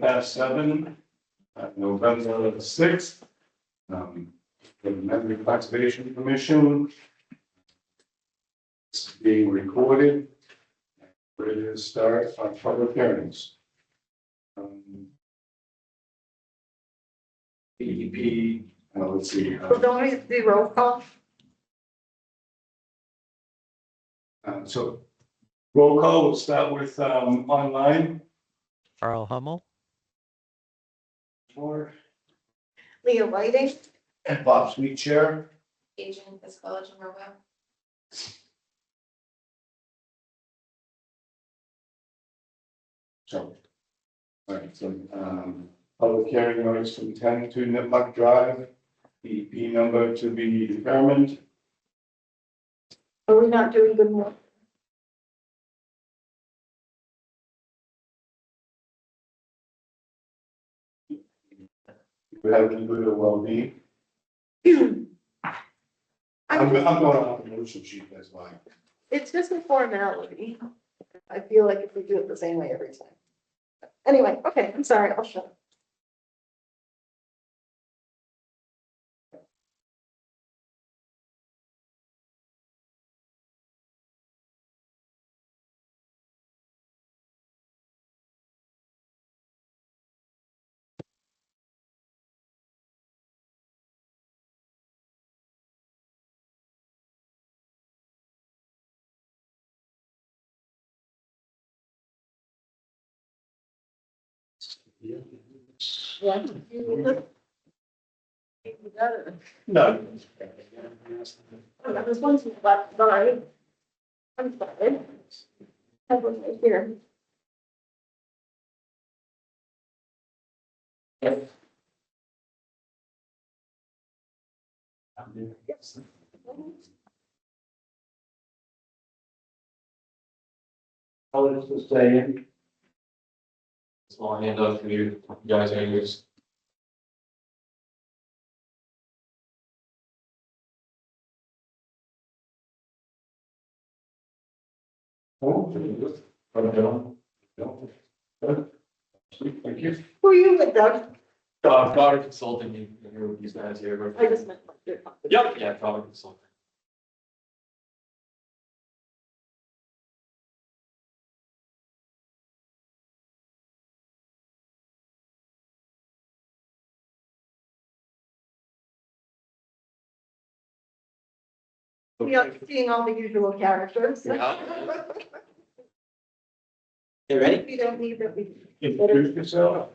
7 November 6th. The Memory Conservation Commission. It's being recorded. Ready to start on public hearings. DEP, let's see. Well, don't we do roll call? So roll call, we'll start with online. Carl Hummel, Or Leah Whiting, and Bob Sweet Chair. Agent this college in Robo. So, all right, so public hearing notice from 10 to Nipmuc Drive, DEP number to be determined. are we not doing good work? We have any good or well-being. I'm going off the motion sheet, that's why. It's just a formality. I feel like if we do it the same way every time. Anyway, okay, I'm sorry, I'll shut up. Yeah. You got it. No. Oh, that was one thing, but sorry. I'm sorry. Have one right here. Yes. How is this saying? Small handout for you guys are use. Oh, thank you. Who are you with, Doug? Product consulting, you hear what these guys here. I just meant. Like, Yep, yeah, product consulting. We are seeing all the usual characters. Yeah. You ready? We don't need that. We. Introduce yourself.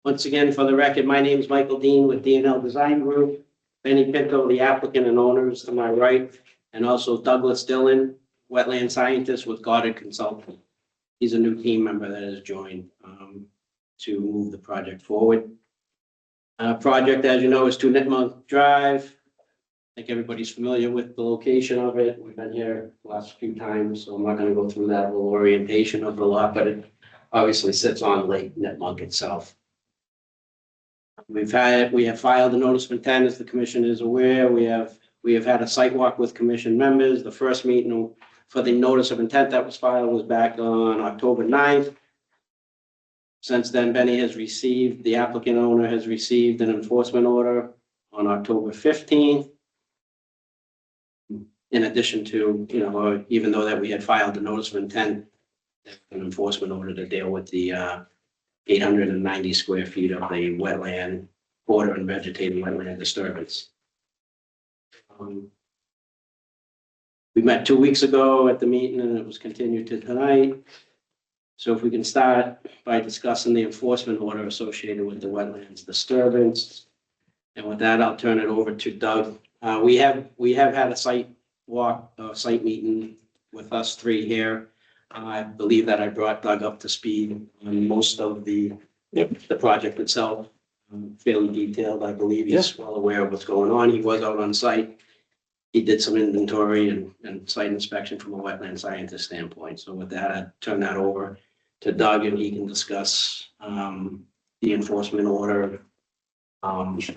Once again, for the record, my name is Michael Dean with D&L Design Group. Benny Pinto, the applicant and owner, is to my right, and also Douglas Dillon, wetland scientist with Goddard Consulting. He's a new team member that has joined to move the project forward. Project, as you know, is 2 Nipmuc Drive. I think everybody's familiar with the location of it. We've been here the last few times, so I'm not gonna go through that little orientation of the lot, but it obviously sits on Lake Nipmuc itself. We have filed a notice of intent, as the commission is aware. We have had a site walk with commission members. The first meeting for the notice of intent that was filed was back on October 9th. Since then, the applicant owner has received an enforcement order on October 15th. In addition to, even though that we had filed the notice of intent, an enforcement order to deal with the 890 square feet of the wetland, border and vegetated wetland disturbance. We met 2 weeks ago at the meeting and it was continued to tonight. So if we can start by discussing the enforcement order associated with the wetlands disturbance. And with that, I'll turn it over to Doug. We have had a site meeting with us 3 here. I believe that I brought Doug up to speed on most of the project itself. Fairly detailed. I believe he's well aware of what's going on. He was out on site. He did some inventory and site inspection from a wetland scientist standpoint. So with that, I turn that over to Doug and he can discuss the enforcement order,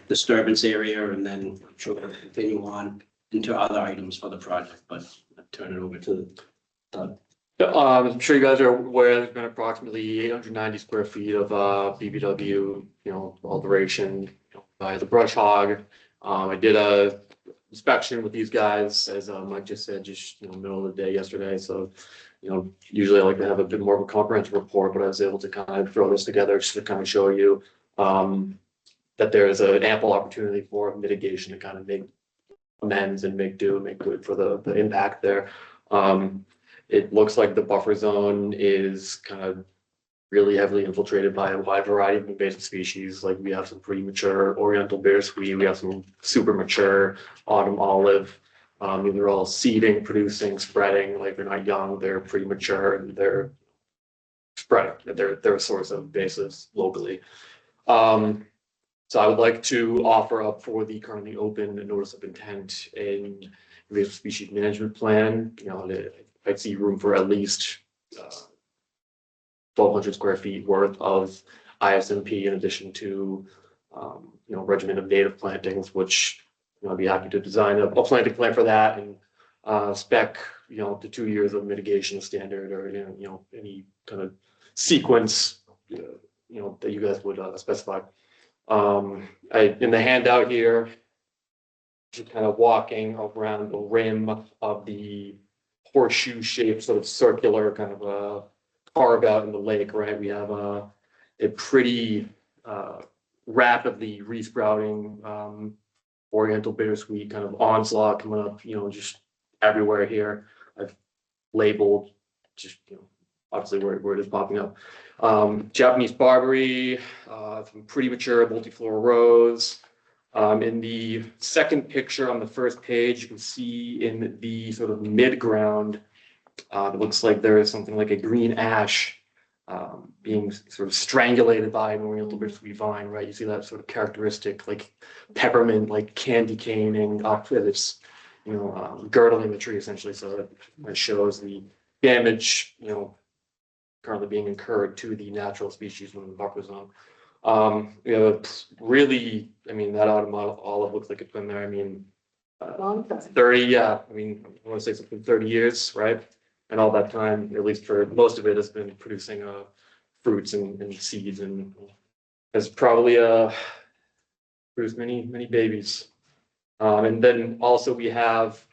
disturbance area, and then I'm sure we'll continue on into other items for the project, but I turn it over to Doug. I'm sure you guys are aware, there's been approximately 890 square feet of BBW, alteration, by the brush hog. I did a inspection with these guys, as Mike just said, just, middle of the day yesterday, so, usually I like to have a bit more of a comprehensive report, but I was able to kind of throw this together just to kind of show you that there is an ample opportunity for mitigation to kind of make amends and make good for the impact there. It looks like the buffer zone is kind of really heavily infiltrated by a wide variety of invasive species. Like we have some pretty mature Oriental bittersweet, we have some super mature autumn olive. They're all seeding, producing, spreading. Like they're not young, they're pretty mature, and they're spreading. They're a source of invasives locally. So I would like to offer up for the currently open notice of intent an invasive species management plan. I see room for at least 1,200 square feet worth of ISMP in addition to regimen of native plantings, which I'd be happy to design a planting plan for that and spec the 2 years of mitigation standard or any kind of sequence that you guys would specify. In the handout here, just kind of walking around the rim of the horseshoe shaped sort of circular kind of a carve out in the lake, right? We have a pretty rapidly resprouting Oriental bittersweet kind of onslaught coming up, just everywhere here. I've labeled just, obviously where it is popping up. Japanese barberry, some pretty mature multiflora rose. In the second picture on the first page, you can see in the sort of mid-ground, it looks like there is something like a green ash being sort of strangulated by an Oriental bittersweet vine, right? You see that sort of characteristic, like peppermint, like candy caning up with its, girdling the tree essentially. So it shows the damage, currently being incurred to the natural species within the buffer zone. It's really, that autumn olive looks like it's been there. Long time. 30, yeah. I want to say something 30 years, right? And all that time, at least for most of it, has been producing fruits and seeds, and has probably produced many babies. And then also we have,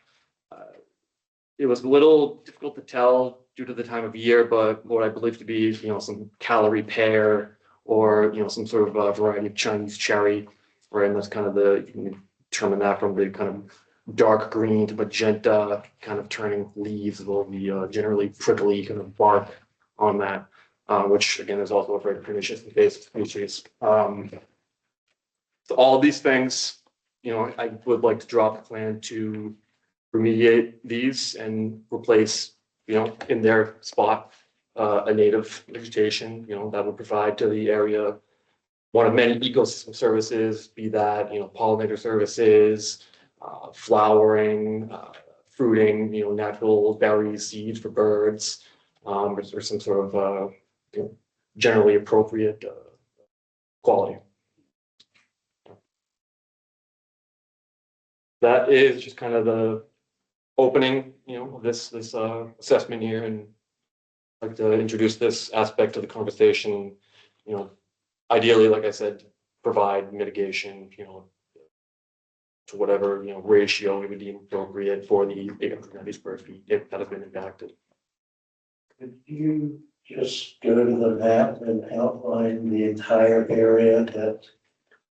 it was a little difficult to tell due to the time of year, but what I believe to be, some calorie pear or, some sort of a variety of Chinese cherry, right? And that's kind of you can determine that from the kind of dark green to magenta kind of turning leaves will be generally prickly kind of bark on that, which again is also a very pernicious invasive species. So all of these things, I would like to draw up a plan to remediate these and replace, in their spot, a native vegetation, that would provide to the area one of many ecosystem services, be that, pollinator services, flowering, fruiting, natural berries, seeds for birds, or some sort of, generally appropriate quality. That is just kind of the opening, of this assessment here, and I'd like to introduce this aspect of the conversation. Ideally, like I said, provide mitigation, to whatever ratio we would deem appropriate for the 890 square feet if that has been impacted. Could you just go to the map and outline the entire area that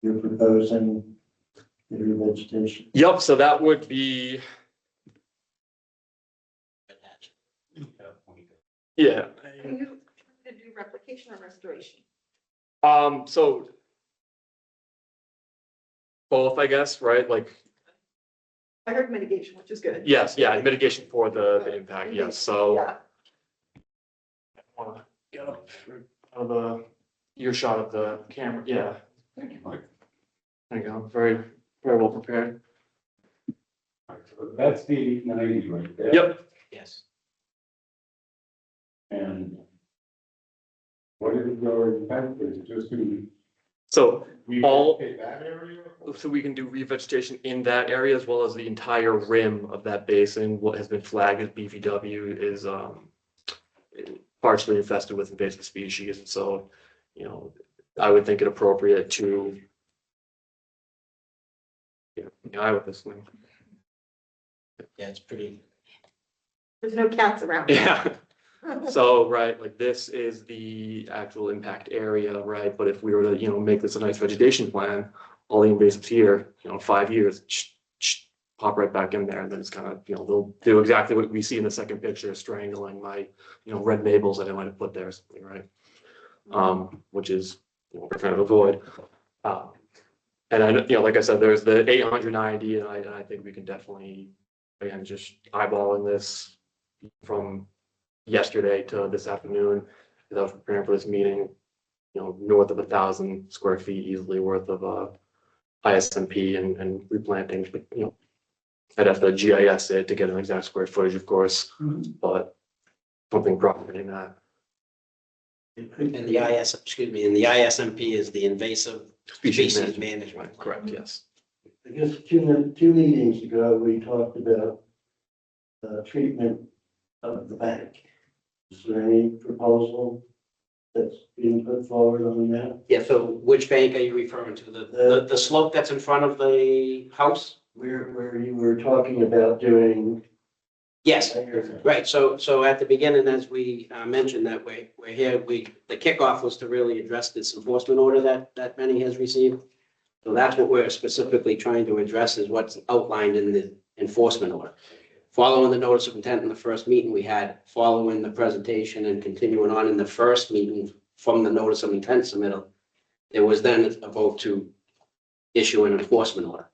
you're proposing for your vegetation? Yep. So that would be. Yeah. Are you trying to do replication or restoration? So both, I guess, right? Like, I heard mitigation, which is good. yes, yeah, mitigation for the impact, yes. So Yeah. I want to get up out of the earshot of the camera. Yeah. Thank you, Mike. There you go. Very well prepared. So that's the 890 right there. Yep. Yes. And what is your intent? Is it just to So all, relocate that area? so we can do revegetation in that area as well as the entire rim of that basin. What has been flagged as BVW is partially infested with invasive species. And so, you know, I would think it appropriate to, I with this thing. Yeah, it's pretty. There's no cats around. Yeah. So, right, like this is the actual impact area, right? But if we were to, make this a nice vegetation plan, all the invasives here, 5 years, pop right back in there. And then it's kind of, they'll do exactly what we see in the second picture, strangling my, red maples that I might have put there or something, right? Which is what we're trying to avoid. And I, like I said, there's the 890, and I think we can definitely, again, just eyeballing this from yesterday to this afternoon, as I was preparing for this meeting, north of 1,000 square feet easily worth of ISMP and replantings, but I'd have to GIS it to get an exact square footage, of course, but something approximating that. And the and the ISMP is the invasive species management. Correct, yes. I guess two meetings ago, we talked about treatment of the bank. Is there any proposal that's being put forward on that? Yeah, so which bank are you referring to? The slope that's in front of the house? Where you were talking about doing. Yes, right. So at the beginning, as we mentioned that we're here, the kickoff was to really address this enforcement order that Benny has received. So that's what we're specifically trying to address, is what's outlined in the enforcement order. Following the notice of intent in the first meeting we had, following the presentation and continuing on in the first meeting from the notice of intent submittal, there was then a vote to issue an enforcement order.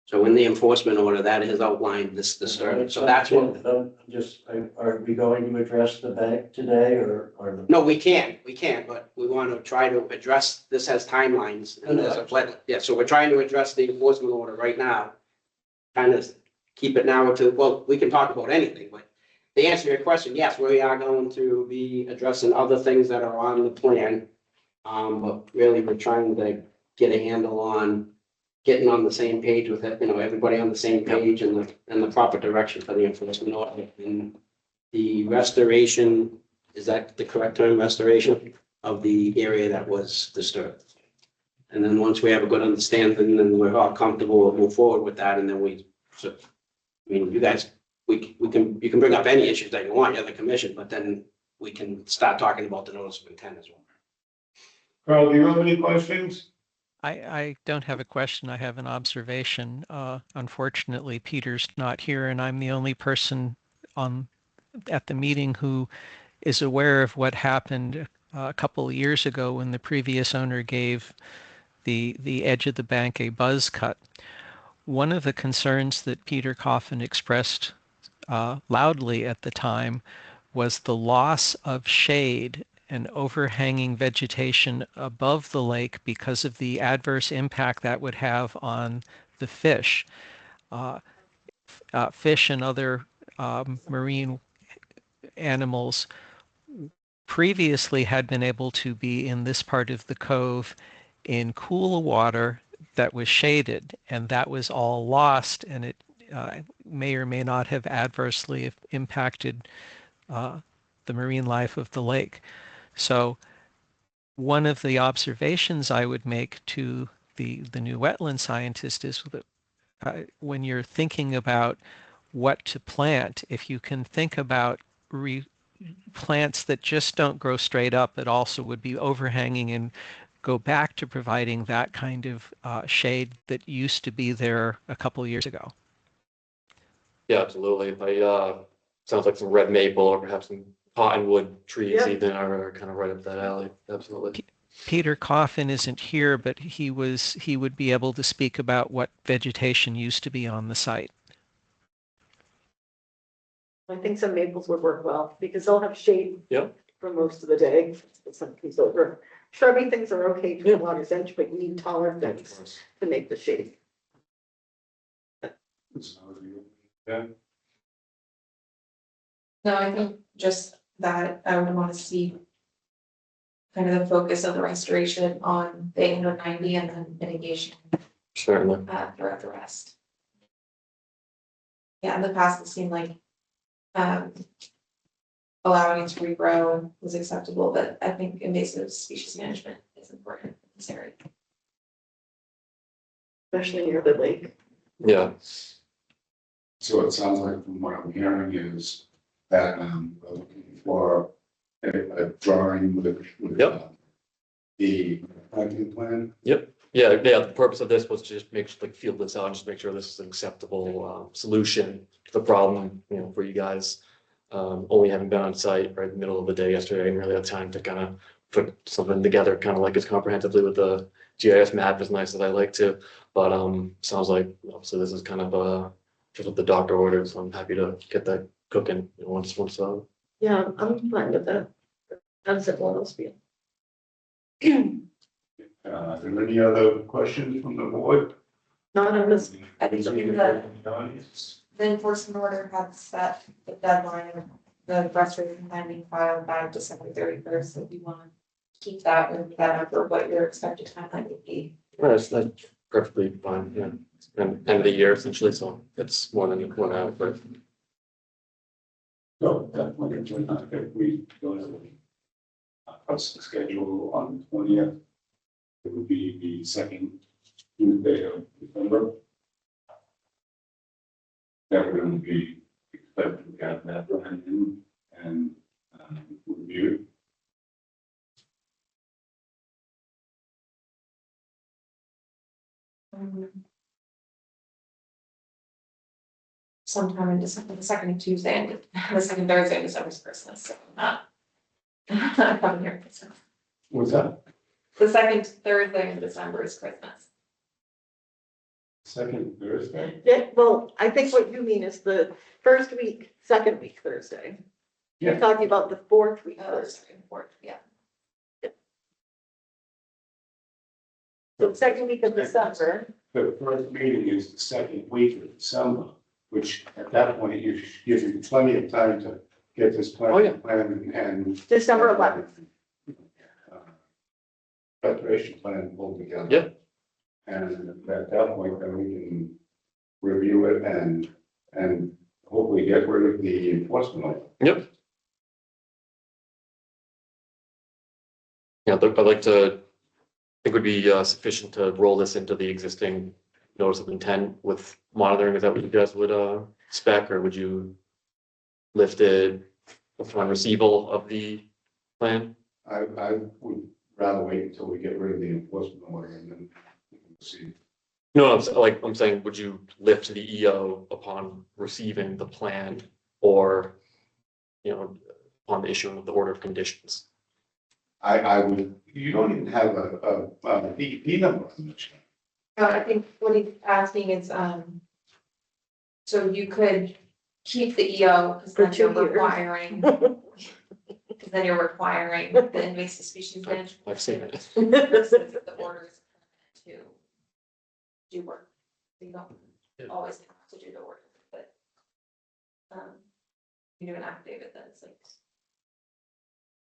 So in the enforcement order, that is outlined this disturbance. So that's what. Are we going to address the bank today or? No, we can't, but we want to try to address, this has timelines. And there's yeah, so we're trying to address the enforcement order right now. Kind of keep it now to, well, we can talk about anything, but to answer your question, yes, we are going to be addressing other things that are on the plan. But really, we're trying to get a handle on getting on the same page with it, everybody on the same page and the proper direction for the enforcement order. And the restoration, is that the correct term, restoration of the area that was disturbed? And then once we have a good understanding, then we're all comfortable, we'll move forward with that. And then you guys, you can bring up any issues that you want, you're the commission, but then we can start talking about the notice of intent as well. Carl, do you have any questions? I don't have a question. I have an observation. Unfortunately, Peter's not here, and I'm the only person at the meeting who is aware of what happened a couple of years ago when the previous owner gave the edge of the bank a buzz cut. One of the concerns that Peter Coffin expressed loudly at the time was the loss of shade and overhanging vegetation above the lake because of the adverse impact that would have on the fish. Fish and other marine animals previously had been able to be in this part of the cove in cool water that was shaded, and that was all lost, and it may or may not have adversely impacted the marine life of the lake. So one of the observations I would make to the new wetland scientist is that when you're thinking about what to plant, if you can think about plants that just don't grow straight up, but also would be overhanging and go back to providing that kind of shade that used to be there a couple of years ago. Yeah, absolutely. Sounds like some red maple or perhaps some cottonwood trees even are kind of right up that alley. Absolutely. Peter Coffin isn't here, but he would be able to speak about what vegetation used to be on the site. I think some maples would work well because they'll have shade for most of the day. Some piece over. Shrubby things are okay to water's edge, but you need taller things to make the shade. Yeah. No, I think just that I would want to see kind of the focus of the restoration on the 890 and then mitigation Certainly. throughout the rest. Yeah, in the past, it seemed like allowing it to regrow was acceptable, but I think invasive species management is important in this area. Especially near the lake. Yeah, So it sounds like from what I'm hearing is that, we're looking for a drawing with Yep. The planting plan. yeah, the purpose of this was to just make, like, feel this out and just make sure this is an acceptable, solution to the problem, you know, for you guys. Only having been on site right in the middle of the day yesterday, I didn't really have time to kind of put something together, kind of like as comprehensively with the GIS map as nice as I like to. But, sounds like obviously this is kind of, just what the doctor ordered, so I'm happy to get that cooking, you know, once, Yeah, I'm fine with that. How does everyone else feel? Are there any other questions from the board? Not on this, I think the enforcement order had set the deadline of the restoration plan being filed by December 31st, so if you want to keep that and that up for what your expected timeline would be. that's perfectly fine, yeah. And end of the year essentially, so it's more than 1 hour, but So definitely, if we go to the schedule on the 20th, it would be the second Tuesday of December. That we're going to be expecting to have that plan in and review. Sometime in December, the second Tuesday and the second Thursday in December is Christmas, so I'm coming here. So What's that? the second Thursday in December is Christmas. Second Thursday? yeah, well, I think what you mean is the first week, second week Thursday. You're Yeah. talking about the fourth week Thursday. Yeah. So second week of December. The first meeting is the second week of December, which at that point, you gives you plenty of time to get this plan. Oh, yeah. Plan and. December 11th. Preparation plan pulled together. Yeah. And at that point, then we can review it and hopefully get rid of the enforcement order. yep. Yeah, I'd like to, I think would be sufficient to roll this into the existing notice of intent with monitoring. Is that what you guys would spec, or would you lift it upon receival of the plan? I would rather wait until we get rid of the enforcement order and then we can see. No, I'm saying, would you lift the EO upon receiving the plan, or, you know, upon the issuing of the order of conditions? I would, you don't even have a DEP number on this. I think what he's asking is, so you could keep the EO, because For then you're 2 years. requiring, because then you're requiring the invasive species management. I've seen it. The order is to do work. You don't Yeah. always have to do the order, but you do an affidavit that's like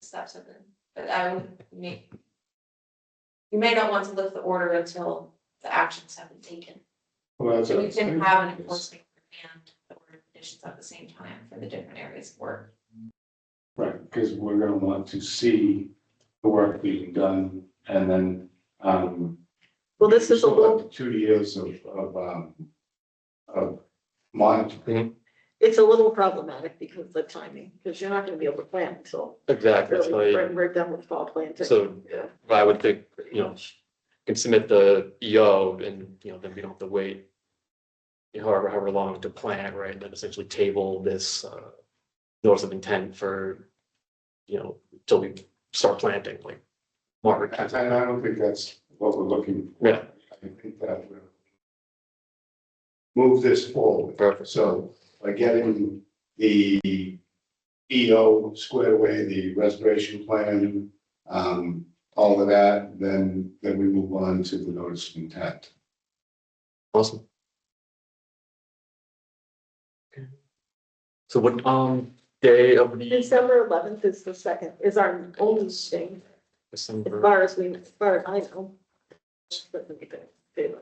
steps and then, but I would make, you may not want to lift the order until the actions have been taken. Well, that's So what we I'm can saying. have an enforcement and the order of conditions at the same time for the different areas of work. Right, because we're gonna want to see the work being done and then, Well, this is a still little, have 2 years of monitoring. it's a little problematic because of the timing, because you're not gonna be able to plant until Exactly, really so, right done with fall planting. so Yeah. I would think, you know, can submit the EO and, you know, then we don't have to wait, you know, however long to plant, right, and then essentially table this notice of intent for, you know, till we start planting, like March. And I don't think that's what we're looking for. Yeah. I think that will move this forward. Perfect. So by getting the EO squared away, the restoration plan, all of that, then we move on to the notice of intent. Awesome. So what, day of the December 11th is the second, is our only thing, as December? far as I know. But let me think,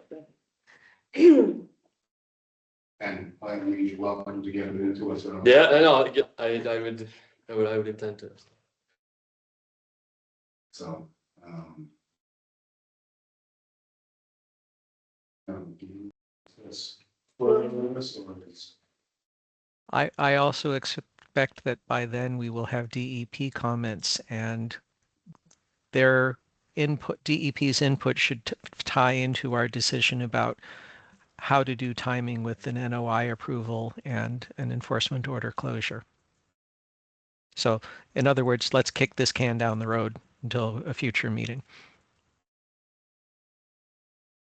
And by the way, you're welcome to get it into us. Yeah, I know, I I would intend to. So, this, or it's- I also expect that by then we will have DEP comments and their input, DEP's input should tie into our decision about how to do timing with an NOI approval and an enforcement order closure. So in other words, let's kick this can down the road until a future meeting.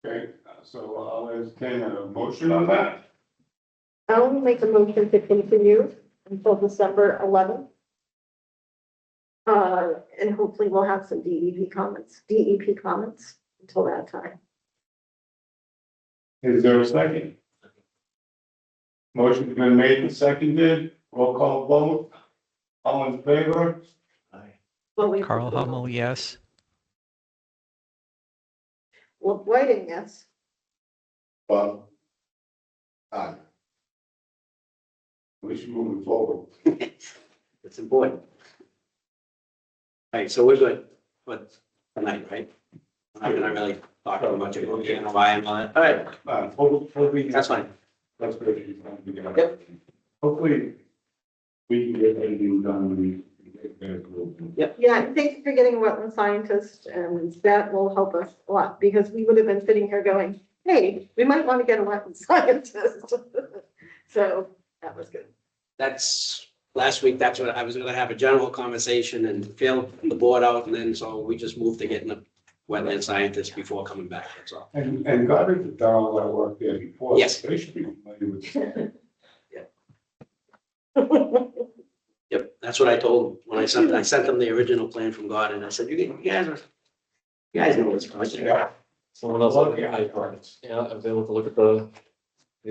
Okay, so I'll entertain a motion on that. I'll make a motion to continue until December 11th. And hopefully we'll have some DEP comments until that time. Is there a second? Motion's been made and seconded, roll call vote, all in favor? Well, Carl Hummel, yes. Well, Whiting, yes. Bob? Aye. We should move forward. It's important. All right, so we're good for tonight, right? I'm not gonna really talk too much about the NOI and all that. All right, Hopefully. that's fine. That's great. Yep. Hopefully, we can get everything done. We can get that approved. Yeah, thank you for getting a wetland scientist, and that will help us a lot, because we would have been sitting here going, hey, we might want to get a wetland scientist. So that was good. That's, last week, that's what I was gonna have a general conversation and fill the board out, and then so we just moved to getting a wetland scientist before coming back, that's all. And God has done all that work there before. Yes. They should be familiar with it. Yep, that's what I told them when I sent them the original plan from God, and I said, you guys know what's going on. Yeah. Someone else, Love the eye cards. yeah, I was able to look at the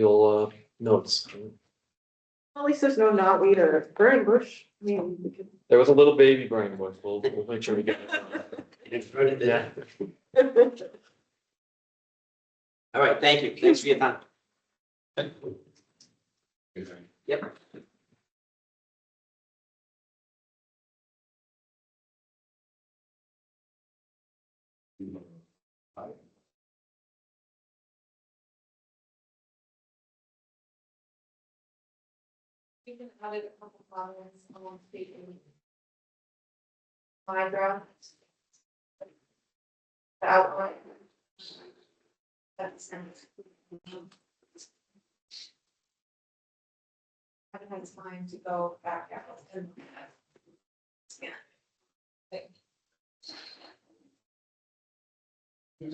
old notes. At least there's no knotweed or burning bush. I mean, we could. There was a little baby brain, but we'll make sure we get it. Yeah. All right, thank you, thanks for your time. Yep. You can edit a couple comments on speaking. My draft. The outline. That's. I've had time to go back out and. Yeah.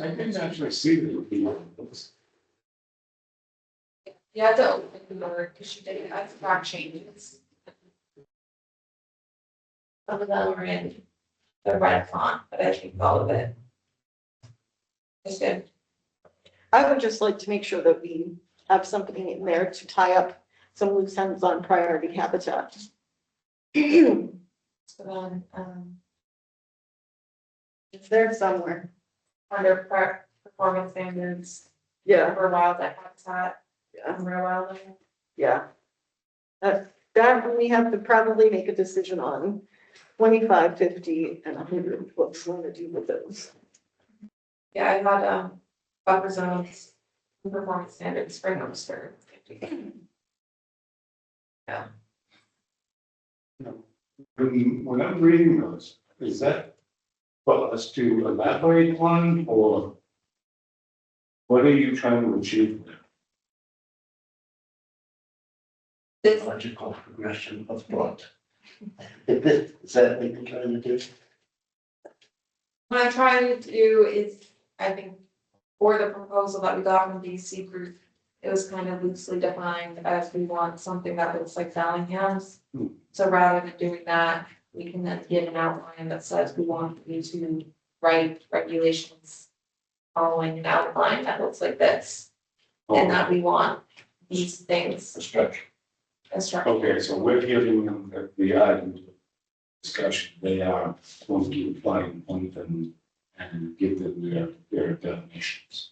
I didn't actually see the. Yeah, the open word, because she did have track changes. Some of them are in the red font, but I think all of it is good. I would just like to make sure that we have something in there to tie up some loose ends on priority habitat. So then, It's there somewhere. under performance standards Yeah, for wildlife habitat, yeah, real wildlife. yeah. That we have to probably make a decision on 25, 50, and 100, what we want to do with those. Yeah, I had, buffer zones, and performance standards for those for. Yeah. When I'm reading those, is that for us to elaborate on, or what are you trying to achieve? This, Logical progression of thought. Is that what you're trying to do? what I'm trying to do is, I think, for the proposal that we got from DC group, it was kind of loosely defined as we want something that looks like Bellingham's. Hmm. So rather than doing that, we can then give an outline that says we want you to write regulations following an outline that looks like this, and that we want these things The structure. instructed. Okay, so we're giving them the item discussion, they are going to find one thing and give them their definitions.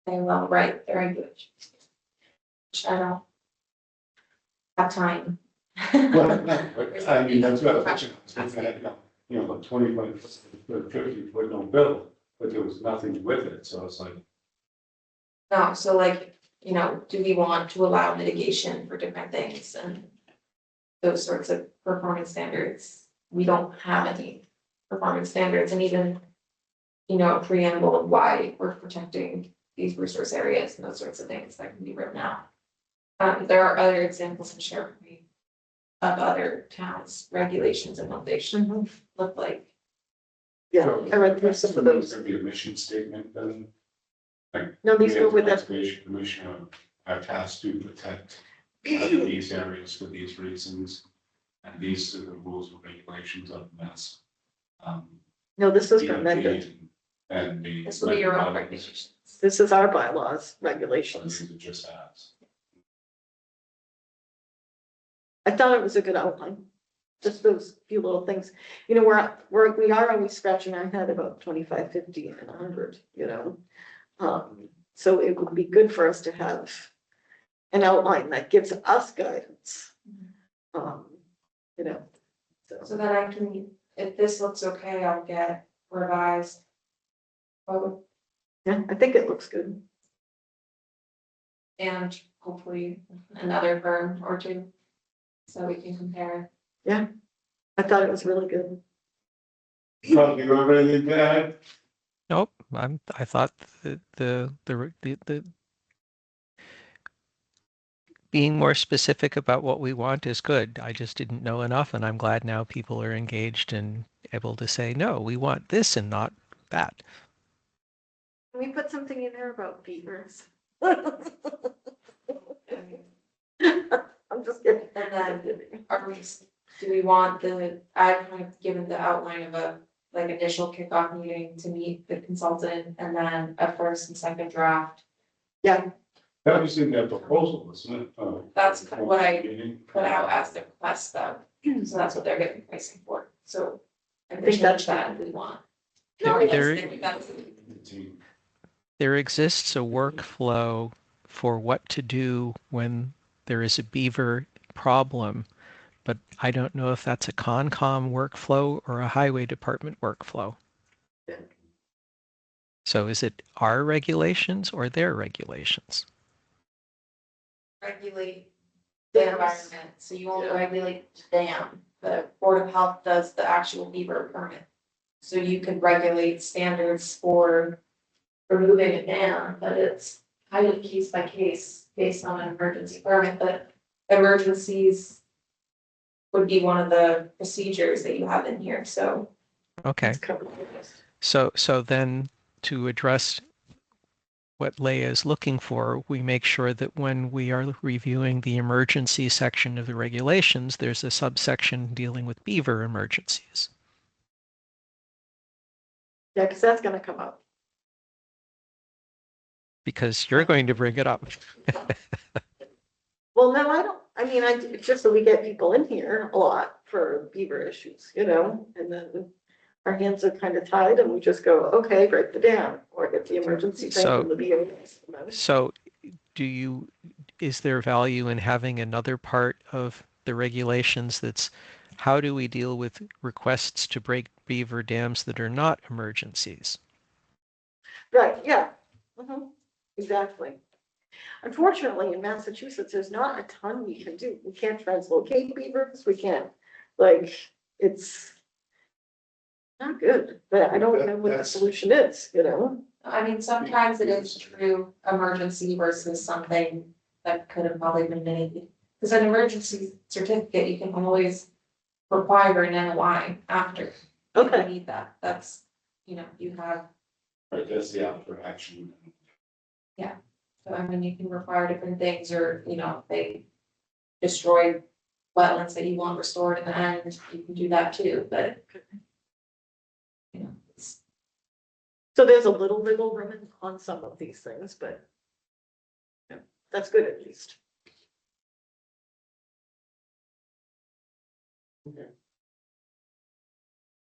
They will write their English. Which I don't have time Well, no, but I mean, that's what I was looking at, like 20 foot, 50 foot no bill, but there was nothing with it, so it's like. No, so like, do we want to allow mitigation for different things and those sorts of performance standards? We don't have any performance standards and even, a preamble of why we're protecting these resource areas and those sorts of things that can be written out. There are other examples in SharePoint of other towns' regulations and what they should look like. Yeah, So, I read through some of those. There's gonna be a mission statement then. Like, No, these we go as with that. Conservation Commission are tasked to protect these areas for these reasons. And these are the rules and regulations of Mass. No, this is DOT recommended. And the. This will be your own regulations. This is our bylaws, regulations. These are just as. I thought it was a good outline. Just those few little things, we are always scratching our head about 25, 50 and 100, So it would be good for us to have an outline that gives us guidance. So then I can, if this looks okay, I'll get revised. Oh, Yeah, I think it looks good. and hopefully another firm or two. So we can compare. I thought it was really good. Well, you have anything to add? Nope, I thought the being more specific about what we want is good. I just didn't know enough, and I'm glad now people are engaged and able to say, no, we want this and not that. Can we put something in there about beavers? I'm just kidding. And then do we want I've kind of given the outline of a initial kickoff meeting to meet the consultant and then a first and second draft. Yeah, That was in that proposal, wasn't it? That's kind of what I put out as the request though, so that's what they're getting pricing for, so. I think think that's- that's that if we want. No, Yes, there- I think that's- There exists a workflow for what to do when there is a beaver problem, but I don't know if that's a Concom workflow or a highway department workflow. Yeah. So is it our regulations or their regulations? Regulate the environment, so you won't regulate the dam. The Board of Health does the actual beaver permit. So you could regulate standards for removing a dam, but it's kind of case by case based on an emergency permit, but emergencies would be one of the procedures that you have in here, so. Okay, it's covered with this. so then to address what Leah is looking for, we make sure that when we are reviewing the emergency section of the regulations, there's a subsection dealing with beaver emergencies. Yeah, because that's gonna come up. Because you're going to bring it up. Well, no, I don't, it's just that we get people in here a lot for beaver issues, and then our hands are kind of tied and we just go, okay, break the dam or get the emergency tank So- from the BOS. So is there value in having another part of the regulations that's how do we deal with requests to break beaver dams that are not emergencies? Right, yeah. Exactly. Unfortunately, in Massachusetts, there's not a ton we can do. We can't translocate beavers, we can't, it's not good, but I don't know what the That's- solution is, I mean, sometimes it is true emergency versus something that could have probably been mitigated. Because an emergency certificate, you can always require an NOI after. If Okay. you need that, that's, you have, Right, that's the after action. so I mean, you can require different things or, if they destroy wetlands that you want restored in the end, you can do that too, but. It's So there's a little wiggle room on some of these things, but yeah, that's good at least.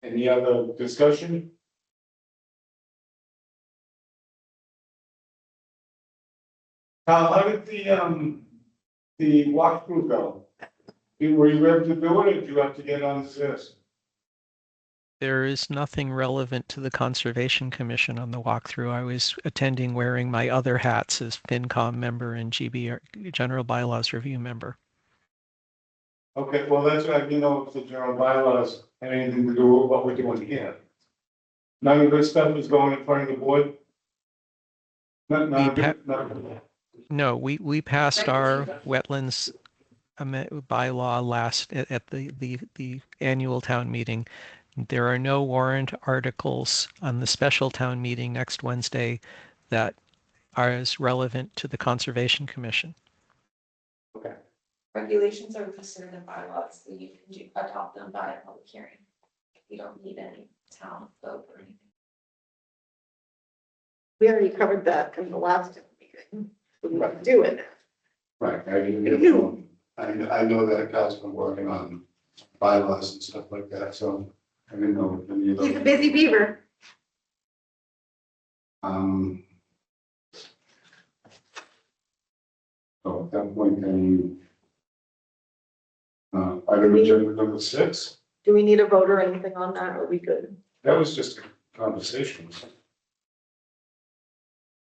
Any other discussion? How did the walkthrough go? Were you able to do it, or did you have to get on this list? There is nothing relevant to the Conservation Commission on the walkthrough. I was attending wearing my other hats as FinCom member and GBR, General Bylaws Review member. Okay, well, that's what I didn't know if the general bylaws had anything to do with what we're doing here. None of this stuff is going in front of the board? None of it? None. No, we passed our wetlands bylaw last at the annual town meeting. There are no warrant articles on the special town meeting next Wednesday that are as relevant to the Conservation Commission. Okay. Regulations are listed in bylaws, so you can adopt them by a public hearing. You don't need any town vote or anything. We already covered that in the last meeting. We want to do it. Right, I didn't, I know that Cal's been working on bylaws and stuff like that, so I didn't know. Any of those. He's a busy beaver. So at that point, then, item agenda number 6, Do we need a vote or anything on that? Or are we good? that was just a conversation.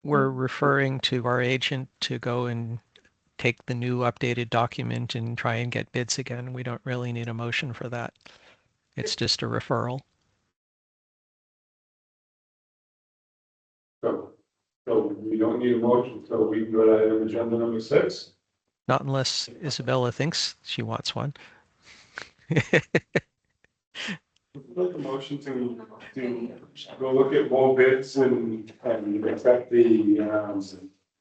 We're referring to our agent to go and take the new updated document and try and get bids again. We don't really need a motion for that. It's just a referral. So we don't need a motion, so we can go to item agenda number 6. Not unless Isabella thinks she wants one. Make a motion to go look at more bids and accept the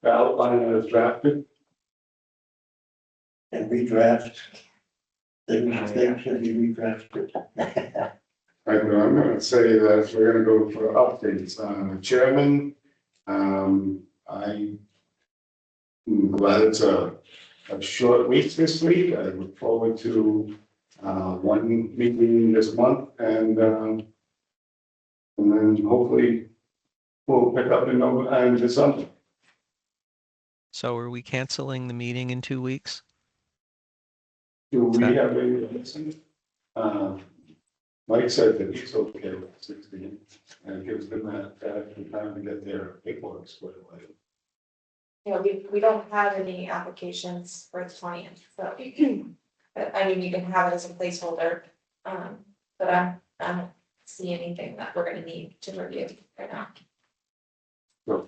ballot line as drafted. And redraft. Things should be redrafted. I'm gonna say that we're gonna go for updates. Chairman, I'm glad it's a short week this week. I look forward to one meeting this month and then hopefully we'll pick up in December. So are we canceling the meeting in 2 weeks? Do we have any listeners? Mike said that he's okay with 16 and it gives them that time to get their paperwork squared away. You know, we don't have any applications for the 20th, so. But I mean, you can have it as a placeholder, but I don't see anything that we're gonna need to review right now. So,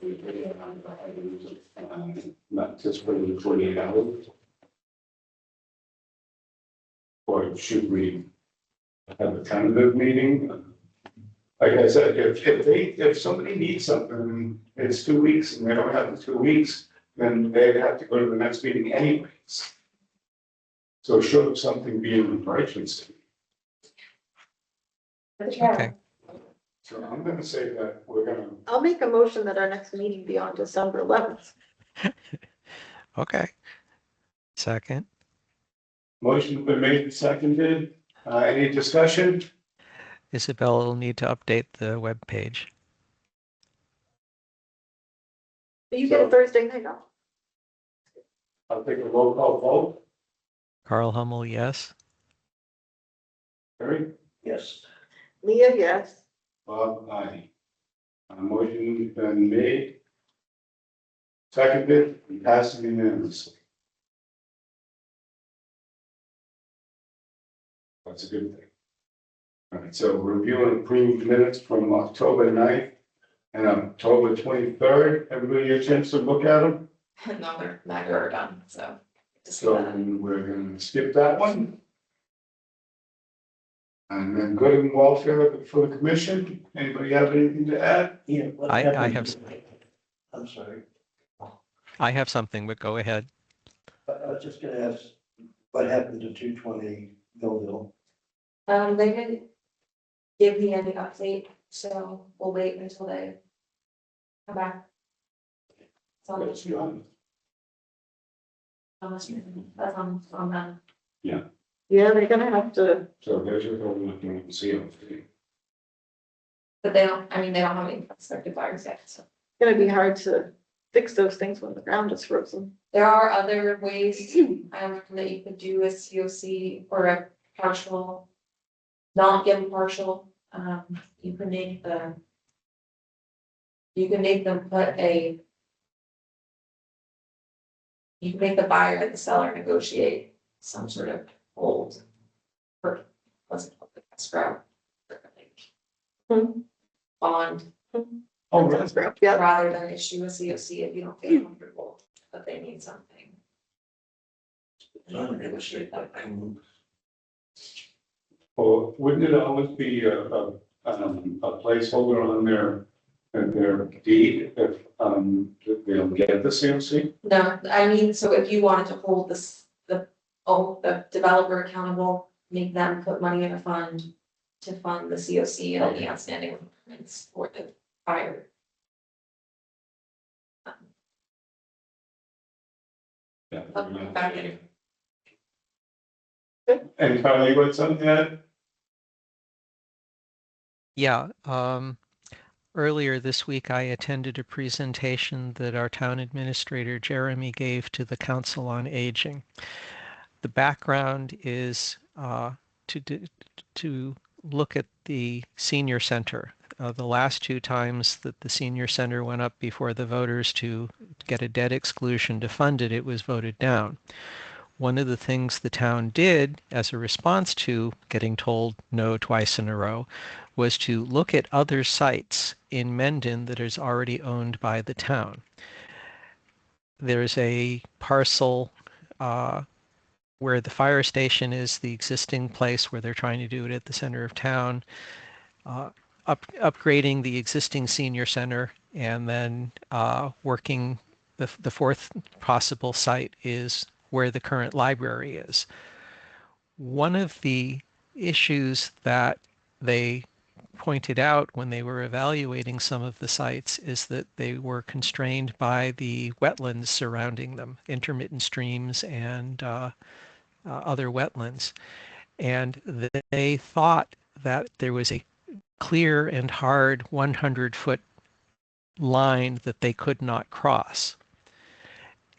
not just for the 48 hours. Or should we have a tentative meeting? Like I said, if somebody needs something, it's 2 weeks and they don't have the 2 weeks, then they have to go to the next meeting anyways. So should something be an emergency? Okay. So I'm gonna say that we're gonna, I'll make a motion that our next meeting be on December 11th. Okay. Second. motion's been made and seconded. Any discussion? Isabella will need to update the web page. You get a Thursday night off. I'll take a roll call vote. Carl Hummel, yes. Terry? Yes. Leah, yes. Bob, aye. Motion's been made. Seconded, and passed unanimously. That's a good thing. All right, so review and approve minutes from October 9th and October 23rd. Everybody get a chance to look at them? No, they're never done, so. Just So that. we're gonna skip that one. And then good and welfare for the commission. Anybody have anything to add? Yeah. what I happened- have, I'm sorry. I have something, but go ahead. I was just gonna ask, what happened to 220 Millville? They didn't give me any update, so we'll wait until they come back. So That's done. that's on them. Yeah, they're gonna have to, So there's your whole looking and see them. But they don't have any prospective buyers yet, so. gonna be hard to fix those things when the ground is frozen. There are other ways, that you could do a COC or a partial, not give a partial, you can make them put a. You can make the buyer and the seller negotiate some sort of hold. For, what's it called, the escrow. Hmm. Bond, Oh, really? Yeah, rather than issue a COC if you don't feel comfortable, but they need something. You can negotiate that. Well, wouldn't it always be a placeholder on their deed if, they don't get the COC? No, I mean, so if you wanted to hold this, the developer accountable, make them put money in a fund to fund the COC and any outstanding requirements for the buyer. Yeah. Back in. And Carly, what's on that? Yeah, earlier this week I attended a presentation that our town administrator Jeremy gave to the Council on Aging. The background is to look at the senior center. The last two times that the senior center went up before the voters to get a debt exclusion to fund it, it was voted down. One of the things the town did as a response to getting told no twice in a row was to look at other sites in Mendon that is already owned by the town. There's a parcel where the fire station is the existing place where they're trying to do it at the center of town, upgrading the existing senior center, and then working the fourth possible site is where the current library is. One of the issues that they pointed out when they were evaluating some of the sites is that they were constrained by the wetlands surrounding them, intermittent streams and other wetlands. And they thought that there was a clear and hard 100-foot line that they could not cross.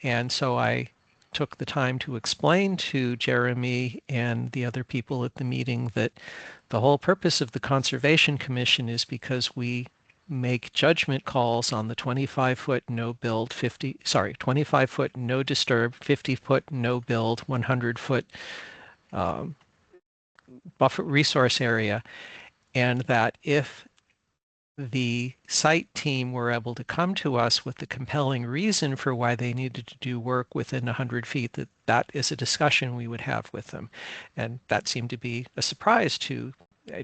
And so I took the time to explain to Jeremy and the other people at the meeting that the whole purpose of the Conservation Commission is because we make judgment calls on the 25-foot no build, 25-foot no disturb, 50-foot no build, 100-foot buffer resource area, and that if the site team were able to come to us with the compelling reason for why they needed to do work within 100 feet, that is a discussion we would have with them. And that seemed to be a surprise to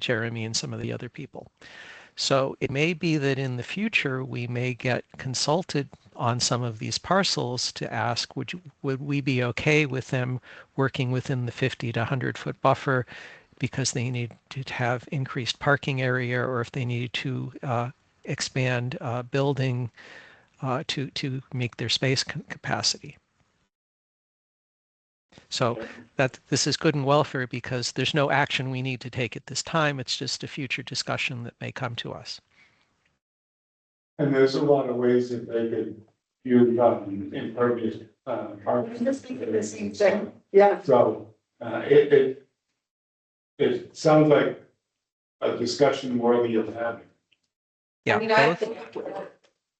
Jeremy and some of the other people. So it may be that in the future we may get consulted on some of these parcels to ask, would we be okay with them working within the 50 to 100-foot buffer because they need to have increased parking area, or if they need to expand building to make their space capacity. So that this is good and welfare because there's no action we need to take at this time. It's just a future discussion that may come to us. And there's a lot of ways that they could use impervious parking. just thinking the same thing. Yeah. So it sounds like a discussion worthy of having. Yeah, I mean, I both. think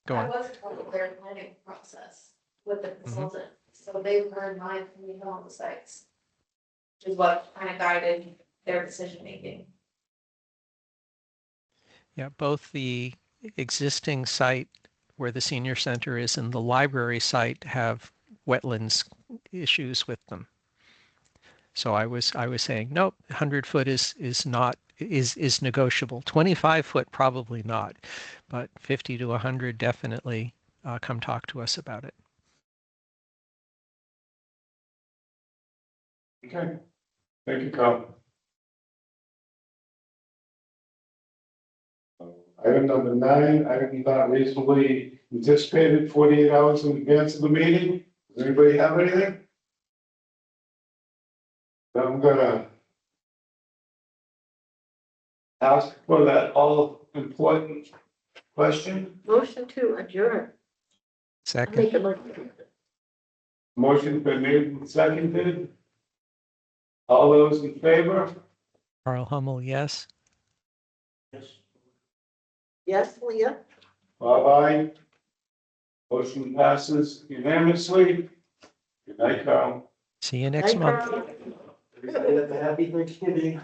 Go I on. was part of their planning process with the consultant, so they've heard my opinion on the sites. Which is what kind of guided their decision making. Yeah, both the existing site where the senior center is and the library site have wetlands issues with them. So I was saying, nope, 100-foot is negotiable. 25-foot probably not, but 50 to 100 definitely come talk to us about it. Okay, thank you, Carl. Item number 9, item not reasonably anticipated 48 hours in advance of the meeting. Does anybody have anything? I'm gonna ask for that all important question. Motion to adjourn. Second. Make a motion. Motion's been made and seconded. All those in favor? Carl Hummel, yes. Yes, Leah? Bye-bye. Motion passes unanimously. Good night, Carl. See you next Night, month. Carl. Everybody have a happy Thanksgiving.